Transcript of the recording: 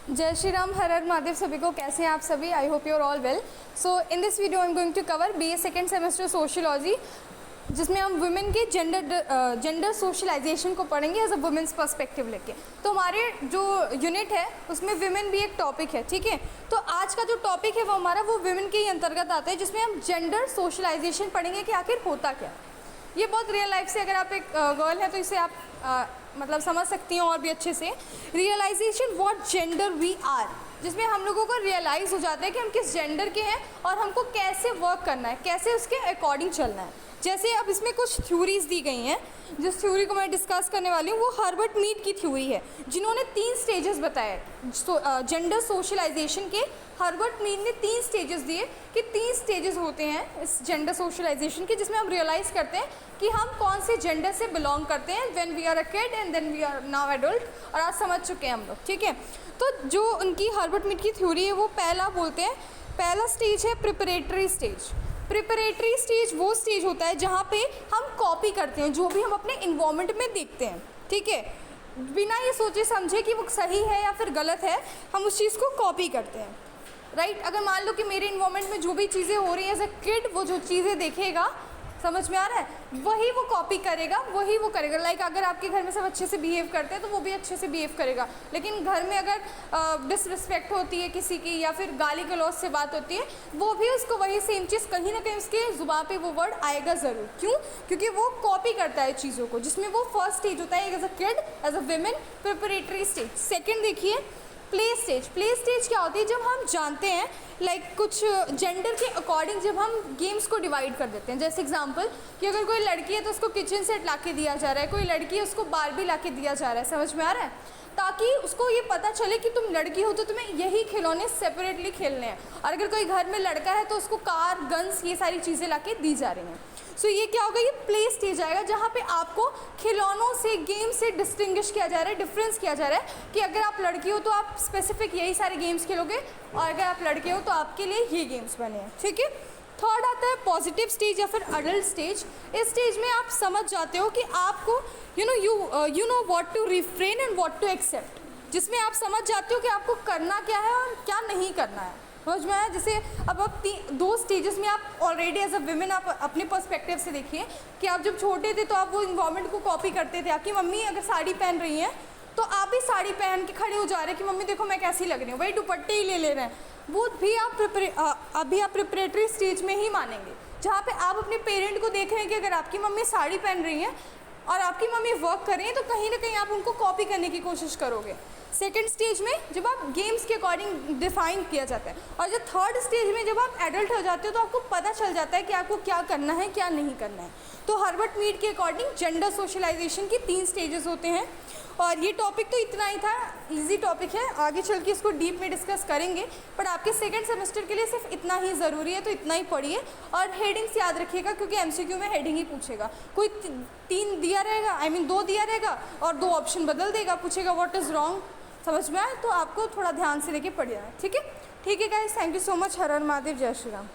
जय श्री राम, हर हर महादेव। सभी को कैसे हैं आप सभी? I hope you are all well. So in this video I am going to cover BA second semester sociology, जिसमें हम वुमेन के जेंडर सोशलाइजेशन को पढ़ेंगे एज अ वुमेन्स पर्सपेक्टिव लेके। तो हमारे जो यूनिट है उसमें वुमेन भी एक टॉपिक है, ठीक है। तो आज का जो टॉपिक है वो हमारा वो वुमेन के ही अंतर्गत आता है, जिसमें हम जेंडर सोशलाइजेशन पढ़ेंगे कि आखिर होता क्या। ये बहुत रियल लाइफ से, अगर आप एक गर्ल हैं तो इसे आप मतलब समझ सकती हैं और भी अच्छे से। Realization what gender we are, जिसमें हम लोगों को रियलाइज़ हो जाता है कि हम किस जेंडर के हैं और हमको कैसे वर्क करना है, कैसे उसके अकॉर्डिंग चलना है। जैसे अब इसमें कुछ थ्योरीज दी गई हैं, जिस थ्योरी को मैं डिस्कस करने वाली हूँ वो हर्बर्ट मीड की थ्योरी है, जिन्होंने 3 स्टेजेस बताए जेंडर सोशलाइजेशन के। हर्बर्ट मीड ने 3 स्टेजेस दिए कि 3 स्टेजेस होते हैं इस जेंडर सोशलाइजेशन के, जिसमें हम रियलाइज़ करते हैं कि हम कौन से जेंडर से बिलोंग करते हैं when we are a kid and then we are now adult. और आज समझ चुके हैं हम लोग, ठीक है। तो जो उनकी हर्बर्ट मीड की थ्योरी है वो पहला बोलते हैं, पहला स्टेज है प्रिपरेटरी स्टेज। प्रिपरेटरी स्टेज वो स्टेज होता है जहाँ पे हम कॉपी करते हैं जो भी हम अपने इन्वायरमेंट में देखते हैं, ठीक है। बिना ये सोचे समझे कि वो सही है या फिर गलत है, हम उस चीज़ को कॉपी करते हैं, राइट। अगर मान लो कि मेरे इन्वायरमेंट में जो भी चीज़ें हो रही हैं एज अ किड, वो जो चीज़ें देखेगा, समझ में आ रहा है, वही वो कॉपी करेगा, वही वो करेगा। लाइक अगर आपके घर में सब अच्छे से बिहेव करते हैं तो वो भी अच्छे से बिहेव करेगा, लेकिन घर में अगर डिसरिस्पेक्ट होती है किसी की या फिर गाली गलौज से बात होती है, वो भी उसको वही सेम चीज़ कहीं ना कहीं उसके ज़ुबान पे वो वर्ड आएगा ज़रूर। क्यों? क्योंकि वो कॉपी करता है चीज़ों को, जिसमें वो फर्स्ट स्टेज होता है as a kid, as a women, preparatory stage. Second देखिए प्ले स्टेज। प्ले स्टेज क्या होती है? जब हम जानते हैं लाइक कुछ जेंडर के अकॉर्डिंग जब हम गेम्स को डिवाइड कर देते हैं। जैसे एग्जांपल कि अगर कोई लड़की है तो उसको किचन सेट ला के दिया जा रहा है, कोई लड़की है उसको बारबी ला के दिया जा रहा है, समझ में आ रहा है, ताकि उसको ये पता चले कि तुम लड़की हो तो तुम्हें यही खिलौने सेपरेटली खेलने हैं। और अगर कोई घर में लड़का है तो उसको कार, गन्स, ये सारी चीज़ें ला के दी जा रही हैं। सो ये क्या होगा? ये प्ले स्टेज आएगा जहाँ पे आपको खिलौनों से, गेम से डिस्टिंग्विश किया जा रहा है, डिफरेंस किया जा रहा है कि अगर आप लड़की हो तो आप स्पेसिफिक यही सारे गेम्स खेलोगे और अगर आप लड़के हो तो आपके लिए ये गेम्स बने हैं, ठीक है। थर्ड आता है पॉजिटिव स्टेज या फिर अडल्ट स्टेज। इस स्टेज में आप समझ जाते हो कि आपको you know what to refrain and what to accept, जिसमें आप समझ जाते हो कि आपको करना क्या है और क्या नहीं करना है, समझ में आया। जैसे अब आप 2 स्टेजेस में आप ऑलरेडी एज अ विमेन आप अपने पर्सपेक्टिव से देखिए कि आप जब छोटे थे तो आप वो इन्वायरमेंट को कॉपी करते थे। आपकी मम्मी अगर साड़ी पहन रही हैं तो आप भी साड़ी पहन के खड़े हो जा रहे हैं कि मम्मी देखो मैं कैसी लग रही हूँ, वही दुपट्टे ही ले रहे हैं। वो भी आप अभी आप प्रिपरेटरी स्टेज में ही मानेंगे, जहाँ पे आप अपने पेरेंट को देख रहे हैं कि अगर आपकी मम्मी साड़ी पहन रही हैं और आपकी मम्मी वर्क कर रही हैं तो कहीं ना कहीं आप उनको कॉपी करने की कोशिश करोगे। सेकेंड स्टेज में जब आप गेम्स के अकॉर्डिंग डिफाइन किया जाता है, और जो थर्ड स्टेज में जब आप एडल्ट हो जाते हो तो आपको पता चल जाता है कि आपको क्या करना है क्या नहीं करना है। तो हर्बर्ट मीड के अकॉर्डिंग जेंडर सोशलाइजेशन की 3 स्टेजेस होते हैं। और ये टॉपिक तो इतना ही था, इजी टॉपिक है, आगे चल के इसको डीप में डिस्कस करेंगे, पर आपके सेकंड सेमेस्टर के लिए सिर्फ इतना ही ज़रूरी है, तो इतना ही पढ़िए। और हेडिंग्स याद रखिएगा क्योंकि एमसीक्यू में हेडिंग ही पूछेगा। कोई 3 दिया रहेगा, 2 दिया रहेगा और 2 ऑप्शन बदल देगा, पूछेगा व्हाट इज़ रॉन्ग, समझ में आए, तो आपको थोड़ा ध्यान से लेके पढ़िए, ठीक है। ठीक है guys, thank you so much. हर हर महादेव, जय श्री राम।